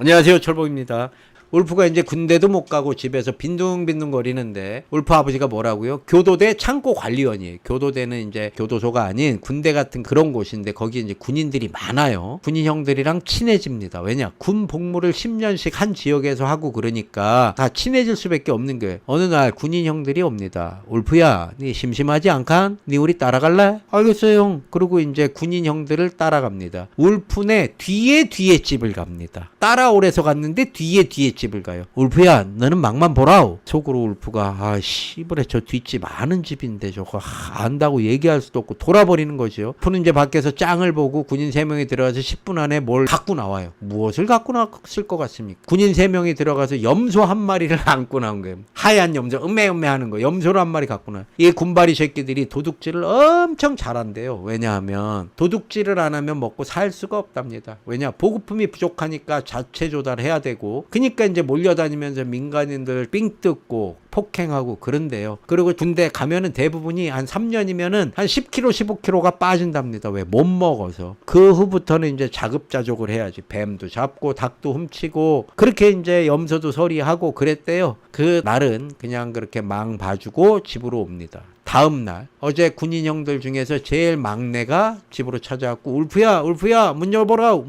안녕하세요, 철봉입니다. 울프가 이제 군대도 못 가고 집에서 빈둥빈둥 거리는데 울프 아버지가 뭐라고요? 교도대 창고 관리원이에요. 교도대는 이제 교도소가 아닌 군대 같은 그런 곳인데 거기 이제 군인들이 많아요. 군인 형들이랑 친해집니다. 왜냐? 군 복무를 10년씩 한 지역에서 하고 그러니까 다 친해질 수밖에 없는 거예요. 어느 날 군인 형들이 옵니다. 울프야, 니 심심하지 않간? 니 우리 따라갈래? 알겠어요, 형. 그리고 이제 군인 형들을 따라갑니다. 울프네 뒤에 집을 갑니다. 따라오래서 갔는데 뒤에 집을 가요. 울프야, 너는 막만 보라오. 속으로 울프가 씨부레 저 뒷집 아는 집인데 저거 안다고 얘기할 수도 없고 돌아버리는 거죠. 울프는 이제 밖에서 짱을 보고 군인 3명이 들어가서 10분 안에 뭘 갖고 나와요. 무엇을 갖고 나왔을 것 같습니까? 군인 3명이 들어가서 염소 한 마리를 안고 나온 거예요. 하얀 염소 음메음메 하는 거. 염소를 한 마리 갖고 나와요. 이 군바리 새끼들이 도둑질을 엄청 잘한대요. 왜냐하면 도둑질을 안 하면 먹고 살 수가 없답니다. 왜냐? 보급품이 부족하니까 자체 조달해야 되고, 그러니까 이제 몰려다니면서 민간인들 삥 뜯고 폭행하고 그런데요. 그리고 군대 가면은 대부분이 한 3년이면은 한 10kg, 15kg가 빠진답니다. 왜? 못 먹어서. 그 후부터는 이제 자급자족을 해야지. 뱀도 잡고 닭도 훔치고 그렇게 이제 염소도 서리하고 그랬대요. 그 날은 그냥 그렇게 망 봐주고 집으로 옵니다. 다음 날 어제 군인 형들 중에서 제일 막내가 집으로 찾아왔고 울프야 문 열어보라우.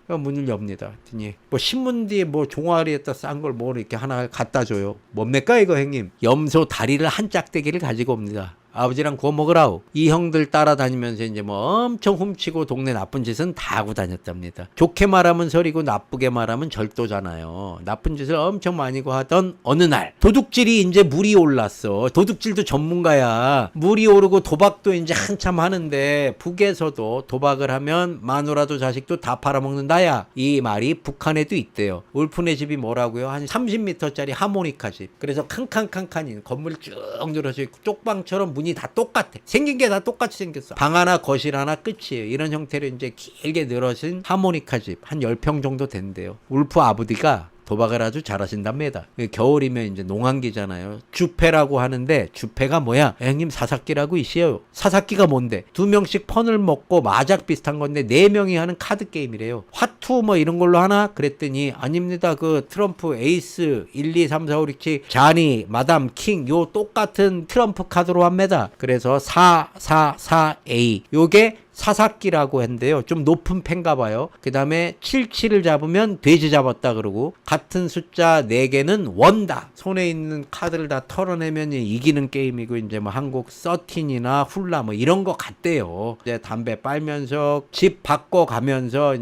문을 엽니다. 그랬더니 뭐 신문 뒤에 뭐 종아리에다 싼 걸 뭐 이렇게 하나 갖다 줘요. 뭡니까 이거 형님? 염소 다리를 한 짝대기를 가지고 옵니다. 아버지랑 구워 먹으라우. 이 형들 따라다니면서 이제 뭐 엄청 훔치고 동네 나쁜 짓은 다 하고 다녔답니다. 좋게 말하면 설이고 나쁘게 말하면 절도잖아요. 나쁜 짓을 엄청 많이 하던 어느 날 도둑질이 이제 물이 올랐어. 도둑질도 전문가야. 물이 오르고 도박도 이제 한참 하는데 북에서도 도박을 하면 마누라도 자식도 다 팔아먹는다야. 이 말이 북한에도 있대요. 울프네 집이 뭐라고요? 한 30m짜리 하모니카 집. 그래서 칸칸칸칸인 건물 쭉 늘어져 있고 쪽방처럼 문이 다 똑같아. 생긴 게 다 똑같이 생겼어. 방 하나 거실 하나 끝이에요. 이런 형태로 이제 길게 늘어진 하모니카 집 한 10평 정도 된대요. 울프 아버지가 도박을 아주 잘하신답니다. 겨울이면 이제 농한기잖아요. 주패라고 하는데 주패가 뭐야? 형님 사사끼라고 있어요. 사사끼가 뭔데? 2명씩 펀을 먹고 마작 비슷한 건데 4명이 하는 카드 게임이래요. 화투 뭐 이런 걸로 하나? 그랬더니 아닙니다. 그 트럼프 에이스 1, 2, 3, 4, 5, 6, 7 자니 마담 킹 요 똑같은 트럼프 카드로 합니다. 그래서 444A 요게 사사끼라고 했는데요. 좀 높은 패인가 봐요. 그 다음에 77을 잡으면 돼지 잡았다 그러고, 같은 숫자 4개는 원다. 손에 있는 카드를 다 털어내면 이기는 게임이고, 이제 뭐 한국 13이나 훌라 뭐 이런 거 같대요. 이제 담배 빨면서 집 바꿔가면서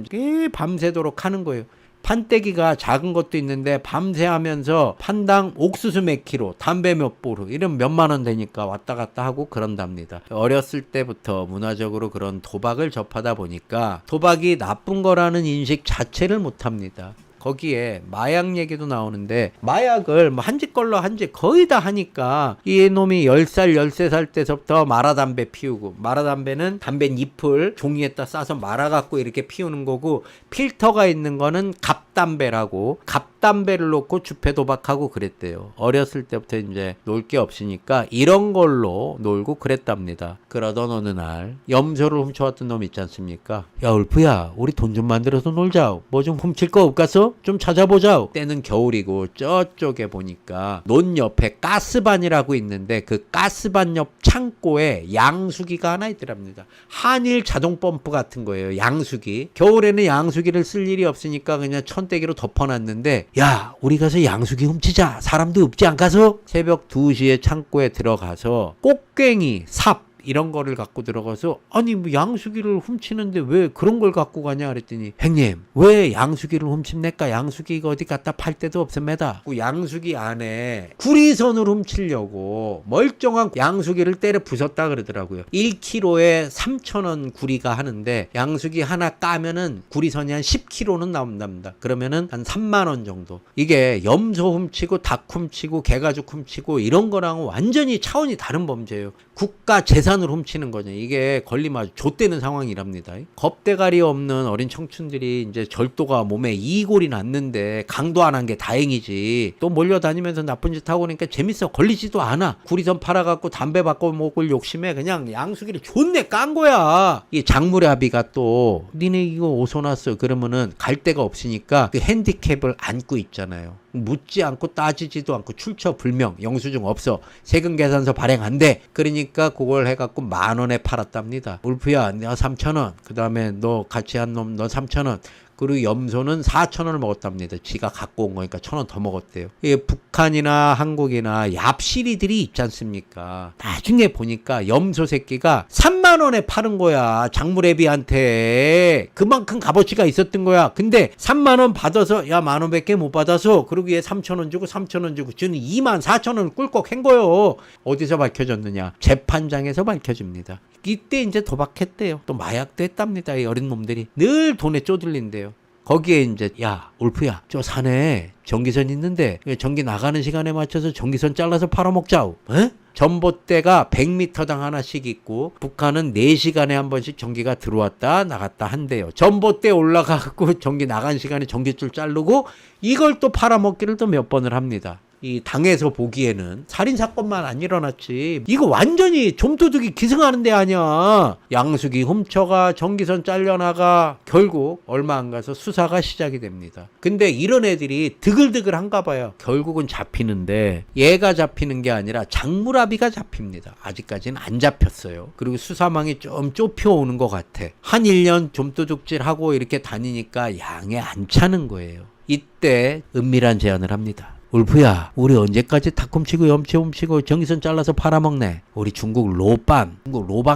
밤새도록 하는 거예요. 판때기가 작은 것도 있는데 밤새 하면서 판당 옥수수 몇 킬로, 담배 몇 보루, 이런 몇만 원 되니까 왔다 갔다 하고 그런답니다. 어렸을 때부터 문화적으로 그런 도박을 접하다 보니까 도박이 나쁜 거라는 인식 자체를 못합니다. 거기에 마약 얘기도 나오는데, 마약을 뭐 한 집 걸러 한 집 거의 다 하니까 이 놈이 10살 13살 때서부터 마라담배 피우고, 마라담배는 담배 잎을 종이에다 싸서 말아갖고 이렇게 피우는 거고, 필터가 있는 거는 갑담배라고, 갑담배를 놓고 주패 도박하고 그랬대요. 어렸을 때부터 이제 놀 게 없으니까 이런 걸로 놀고 그랬답니다. 그러던 어느 날 염소를 훔쳐왔던 놈 있지 않습니까? 야 울프야, 우리 돈 좀 만들어서 놀자. 뭐 좀 훔칠 거 없겠어? 좀 찾아보자. 때는 겨울이고 저쪽에 보니까 논 옆에 가스반이라고 있는데 그 가스반 옆 창고에 양수기가 하나 있더랍니다. 한일 자동 펌프 같은 거예요. 양수기. 겨울에는 양수기를 쓸 일이 없으니까 그냥 천대기로 덮어놨는데, 야 우리 가서 양수기 훔치자. 사람도 없지 않가서? 새벽 2시에 창고에 들어가서 꽃괭이, 삽 이런 거를 갖고 들어가서, 아니 뭐 양수기를 훔치는데 왜 그런 걸 갖고 가냐 그랬더니, 형님 왜 양수기를 훔칩니까? 양수기가 어디 갖다 팔 데도 없습니다. 그 양수기 안에 구리선을 훔치려고 멀쩡한 양수기를 때려 부쉈다 그러더라고요. 1kg에 3,000원 구리가 하는데 양수기 하나 까면은 구리선이 한 10kg는 나온답니다. 그러면은 한 3만 원 정도. 이게 염소 훔치고 닭 훔치고 개가죽 훔치고 이런 거랑은 완전히 차원이 다른 범죄예요. 국가 재산 유산을 훔치는 거죠. 이게 걸리면 아주 좆되는 상황이랍니다. 겁대가리 없는 어린 청춘들이 이제 절도가 몸에 이골이 났는데 강도 안 한 게 다행이지. 또 몰려다니면서 나쁜 짓 하고 그러니까 재밌어. 걸리지도 않아. 구리선 팔아갖고 담배 바꿔 먹을 욕심에 그냥 양수기를 존내 깐 거야. 이 장무라비가 또 니네 이거 어디서 났어? 그러면은 갈 데가 없으니까 그 핸디캡을 안고 있잖아요. 묻지 않고 따지지도 않고 출처불명, 영수증 없어, 세금 계산서 발행 안 돼. 그러니까 그걸 해갖고 10,000원에 팔았답니다. 울프야 내가 3,000원, 그 다음에 너 같이 한 놈 너 3,000원, 그리고 염소는 4,000원을 먹었답니다. 지가 갖고 온 거니까 1,000원 더 먹었대요. 이게 북한이나 한국이나 얍시리들이 있지 않습니까? 나중에 보니까 염소 새끼가 30,000원에 파는 거야. 장무래비한테. 그만큼 값어치가 있었던 거야. 근데 30,000원 받아서 야 10,000원밖에 못 받아서 그러고 얘 3,000원 주고 3,000원 주고 저는 24,000원을 꿀꺽 한 거예요. 어디서 밝혀졌느냐? 재판장에서 밝혀집니다. 이때 이제 도박했대요. 또 마약도 했답니다. 이 어린 놈들이 늘 돈에 쪼들린대요. 거기에 이제 야 울프야 저 산에 전기선 있는데 전기 나가는 시간에 맞춰서 전기선 잘라서 팔아먹자우. 에? 전봇대가 100m당 하나씩 있고 북한은 4시간에 한 번씩 전기가 들어왔다 나갔다 한대요. 전봇대 올라가고 전기 나간 시간에 전기줄 자르고 이걸 또 팔아먹기를 또 몇 번을 합니다. 이 당에서 보기에는 살인사건만 안 일어났지 이거 완전히 좀도둑이 기승하는 데 아니야. 양수기 훔쳐가 전기선 잘려나가 결국 얼마 안 가서 수사가 시작이 됩니다. 근데 이런 애들이 드글드글한가 봐요. 결국은 잡히는데 얘가 잡히는 게 아니라 장무라비가 잡힙니다. 아직까지는 안 잡혔어요. 그리고 수사망이 좀 좁혀오는 것 같아. 한 1년 좀도둑질하고 이렇게 다니니까 양에 안 차는 거예요. 이때 은밀한 제안을 합니다. 울프야 우리 언제까지 탁훔치고 염치훔치고 전기선 잘라서 팔아먹네. 우리 중국 로방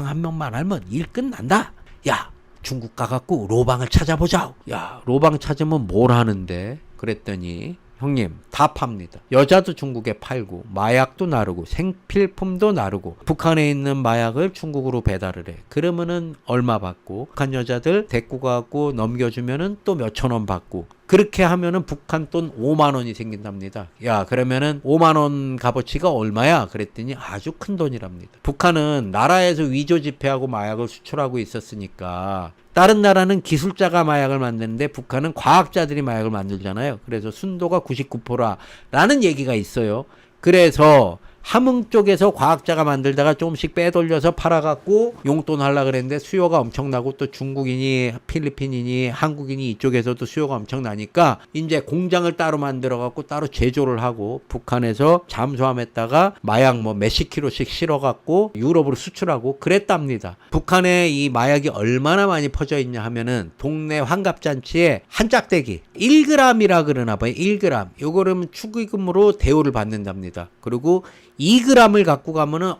한 명만 알면 일 끝난다. 야 중국 가갖고 로방을 찾아보자. 야 로방 찾으면 뭘 하는데? 그랬더니 형님 다 팝니다. 여자도 중국에 팔고 마약도 나르고 생필품도 나르고 북한에 있는 마약을 중국으로 배달을 해. 그러면은 얼마 받고 북한 여자들 데리고 가고 넘겨주면은 또 몇천 원 받고 그렇게 하면은 북한 돈 5만 원이 생긴답니다. 야 그러면은 5만 원 값어치가 얼마야? 그랬더니 아주 큰 돈이랍니다. 북한은 나라에서 위조 지폐하고 마약을 수출하고 있었으니까 다른 나라는 기술자가 마약을 만드는데 북한은 과학자들이 마약을 만들잖아요. 그래서 순도가 99%라는 얘기가 있어요. 그래서 함흥 쪽에서 과학자가 만들다가 조금씩 빼돌려서 팔아갖고 용돈 하려고 그랬는데 수요가 엄청나고 또 중국인이 필리핀인이 한국인이 이쪽에서도 수요가 엄청나니까 이제 공장을 따로 만들어갖고 따로 제조를 하고 북한에서 잠수함에다가 마약 뭐 몇십 킬로씩 실어갖고 유럽으로 수출하고 그랬답니다. 북한에 이 마약이 얼마나 많이 퍼져 있냐 하면은 동네 환갑잔치에 한 짝대기 1g이라 그러나 봐요. 1g. 요거는 축의금으로 대우를 받는답니다. 그리고 2g을 갖고 가면은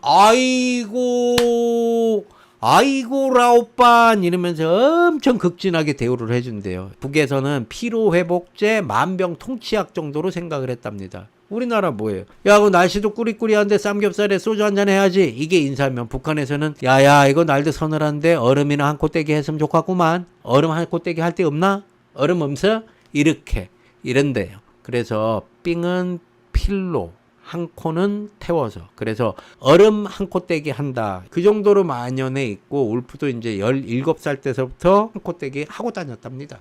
아이고 라오빤 이러면서 엄청 극진하게 대우를 해준대요. 북에서는 피로회복제 만병통치약 정도로 생각을 했답니다. 우리나라 뭐예요? 야, 그 날씨도 꾸리꾸리한데 쌈겹살에 소주 한잔 해야지. 이게 인사면 북한에서는 야야 이거 날도 서늘한데 얼음이나 한 코떼기 했으면 좋겠구만. 얼음 한 코떼기 할 데 없나? 얼음 없어? 이렇게 이런데요. 그래서 삥은 필로 한 코는 태워서 그래서 얼음 한 코떼기 한다. 그 정도로 만연해 있고 울프도 이제 17살 때서부터 한 코떼기 하고 다녔답니다.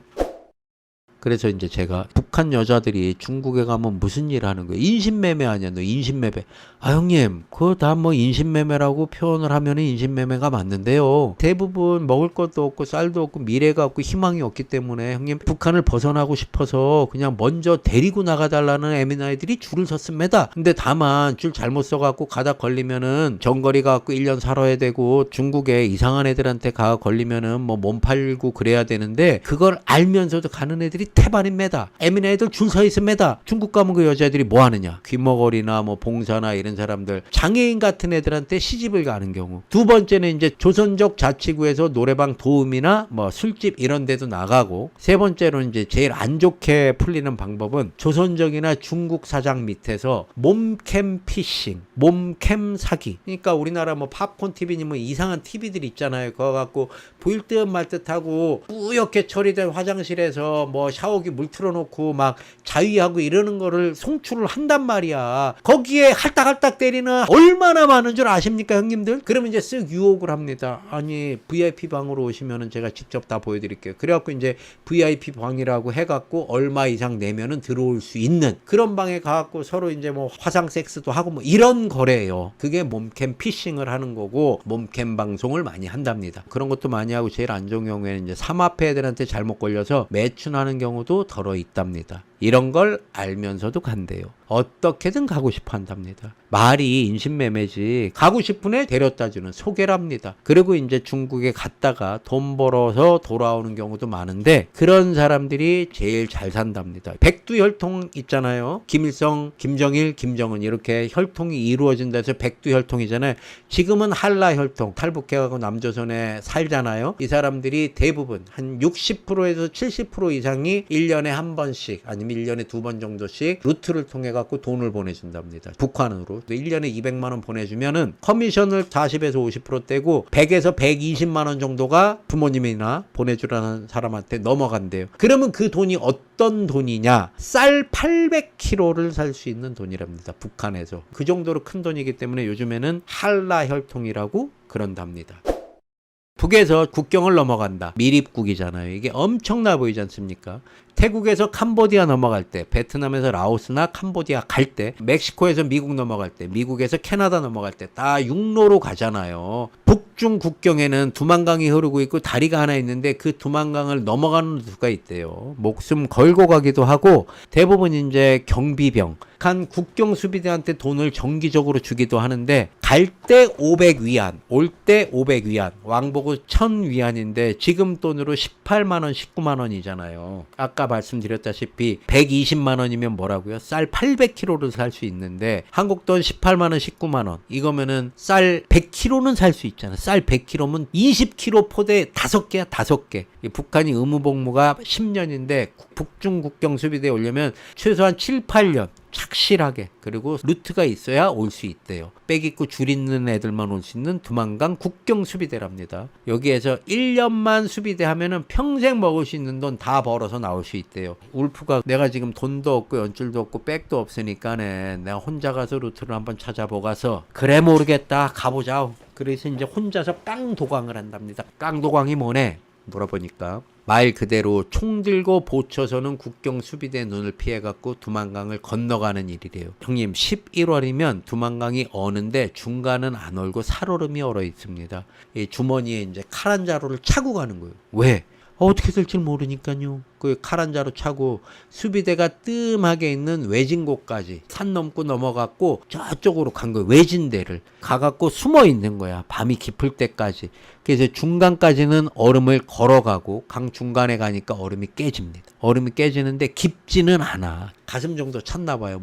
그래서 이제 제가 북한 여자들이 중국에 가면 무슨 일 하는 거예요? 인신매매 아니야, 너 인신매매. 아, 형님, 그거 다 뭐 인신매매라고 표현을 하면은 인신매매가 맞는데요. 대부분 먹을 것도 없고 쌀도 없고 미래가 없고 희망이 없기 때문에 형님 북한을 벗어나고 싶어서 그냥 먼저 데리고 나가달라는 에미나이들이 줄을 섰습니다. 근데 다만 줄 잘못 서갖고 가다 걸리면은 정거리 가갖고 1년 살아야 되고 중국에 이상한 애들한테 가 걸리면은 뭐 몸 팔고 그래야 되는데 그걸 알면서도 가는 애들이 태반입니다. 에미나이들 줄 서 있습니다. 중국 가면 그 여자들이 뭐 하느냐? 귀머거리나 뭐 봉사나 이런 사람들 장애인 같은 애들한테 시집을 가는 경우. 두 번째는 이제 조선족 자치구에서 노래방 도움이나 뭐 술집 이런 데도 나가고 세 번째로는 이제 제일 안 좋게 풀리는 방법은 조선족이나 중국 사장 밑에서 몸캠 피싱, 몸캠 사기. 그러니까 우리나라 뭐 팝콘 TV니 뭐 이상한 TV들 있잖아요. 그거 갖고 보일 듯 말 듯하고 뿌옇게 처리된 화장실에서 뭐 샤워기 물 틀어놓고 하고 막 자위하고 이러는 거를 송출을 한단 말이야. 거기에 할딱할딱 때리는 얼마나 많은 줄 아십니까, 형님들? 그러면 이제 쓱 유혹을 합니다. 아니, VIP 방으로 오시면은 제가 직접 다 보여드릴게요. 그래갖고 이제 VIP 방이라고 해갖고 얼마 이상 내면은 들어올 수 있는 그런 방에 가갖고 서로 이제 뭐 화상 섹스도 하고 뭐 이런 거래요. 그게 몸캠 피싱을 하는 거고 몸캠 방송을 많이 한답니다. 그런 것도 많이 하고 제일 안 좋은 경우에는 이제 삼합회 애들한테 잘못 걸려서 매춘하는 경우도 덜어 있답니다. 이런 걸 알면서도 간대요. 어떻게든 가고 싶어 한답니다. 말이 인신매매지. 가고 싶은 애 데려다 주는 소개랍니다. 그리고 이제 중국에 갔다가 돈 벌어서 돌아오는 경우도 많은데 그런 사람들이 제일 잘 산답니다. 백두혈통 있잖아요. 김일성, 김정일, 김정은 이렇게 혈통이 이루어진다 해서 백두혈통이잖아요. 지금은 한라혈통, 탈북해가고 남조선에 살잖아요. 이 사람들이 대부분 한 60%에서 70% 이상이 1년에 한 번씩 아니면 1년에 2번 정도씩 루트를 통해 갖고 돈을 보내준답니다. 북한으로. 1년에 200만 원 보내주면은 커미션을 40에서 50% 떼고 100에서 120만 원 정도가 부모님이나 보내주라는 사람한테 넘어간대요. 그러면 그 돈이 어떤 돈이냐? 쌀 800kg를 살 수 있는 돈이랍니다. 북한에서. 그 정도로 큰 돈이기 때문에 요즘에는 한라혈통이라고 그런답니다. 북에서 국경을 넘어간다. 밀입국이잖아요. 이게 엄청나 보이지 않습니까? 태국에서 캄보디아 넘어갈 때, 베트남에서 라오스나 캄보디아 갈 때, 멕시코에서 미국 넘어갈 때, 미국에서 캐나다 넘어갈 때 다 육로로 가잖아요. 북중 국경에는 두만강이 흐르고 있고 다리가 하나 있는데 그 두만강을 넘어가는 수가 있대요. 목숨 걸고 가기도 하고 대부분 이제 경비병, 북한 국경 수비대한테 돈을 정기적으로 주기도 하는데 갈 때 500위안, 올 때 500위안, 왕복은 1000위안인데 지금 돈으로 18만 원, 19만 원이잖아요. 아까 말씀드렸다시피 120만 원이면 뭐라고요? 쌀 800kg를 살 수 있는데 한국 돈 18만 원, 19만 원. 이거면은 쌀 100kg는 살 수 있잖아. 쌀 100kg면 20kg 포대 5개야, 5개. 북한이 의무복무가 10년인데 북중 국경 수비대에 오려면 최소한 7, 8년 착실하게 그리고 루트가 있어야 올 수 있대요. 백 있고 줄 있는 애들만 올 수 있는 두만강 국경 수비대랍니다. 여기에서 1년만 수비대 하면은 평생 먹을 수 있는 돈 다 벌어서 나올 수 있대요. 울프가 내가 지금 돈도 없고 연줄도 없고 백도 없으니까는 내가 혼자 가서 루트를 한번 찾아보가서 그래 모르겠다 가보자. 그래서 이제 혼자서 깡도광을 한답니다. 깡도광이 뭐네? 물어보니까 말 그대로 총 들고 보초서는 국경 수비대 눈을 피해갖고 두만강을 건너가는 일이래요. 형님 11월이면 두만강이 어는데 중간은 안 얼고 살얼음이 얼어 있습니다. 이 주머니에 이제 칼 한 자루를 차고 가는 거예요. 왜? 어떻게 될지 모르니까요. 그 칼 한 자루 차고 수비대가 뜸하게 있는 외진곳까지 산 넘고 넘어갔고 저쪽으로 간 거예요. 외진대를 가갖고 숨어 있는 거야. 밤이 깊을 때까지. 그래서 중간까지는 얼음을 걸어가고 강 중간에 가니까 얼음이 깨집니다. 얼음이 깨지는데 깊지는 않아. 가슴 정도 찼나 봐요.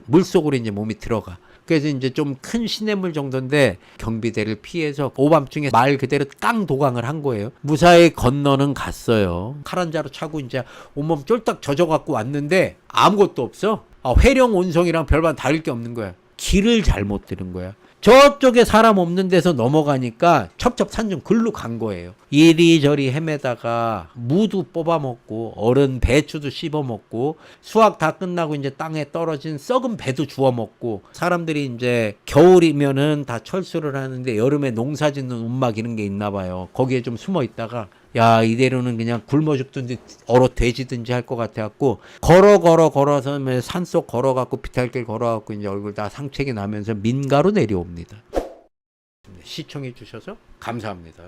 물속으로 이제 몸이 들어가. 그래서 이제 좀 큰 시냇물 정도인데 경비대를 피해서 오밤중에 말 그대로 깡도강을 한 거예요. 무사히 건너는 갔어요. 칼 한 자루 차고 이제 온몸 쫄딱 젖어갖고 왔는데 아무것도 없어. 회령 온성이랑 별반 다를 게 없는 거야. 길을 잘못 들은 거야. 저쪽에 사람 없는 데서 넘어가니까 첩첩산중 글로 간 거예요. 이리저리 헤매다가 무도 뽑아먹고 어른 배추도 씹어먹고 수확 다 끝나고 이제 땅에 떨어진 썩은 배도 주워먹고 사람들이 이제 겨울이면은 다 철수를 하는데 여름에 농사 짓는 움막 이런 게 있나 봐요. 거기에 좀 숨어 있다가 야 이대로는 그냥 굶어 죽든지 얼어 돼지든지 할 것 같아갖고 걸어서 산속 걸어갖고 비탈길 걸어갖고 이제 얼굴 다 상책이 나면서 민가로 내려옵니다. 시청해 주셔서 감사합니다.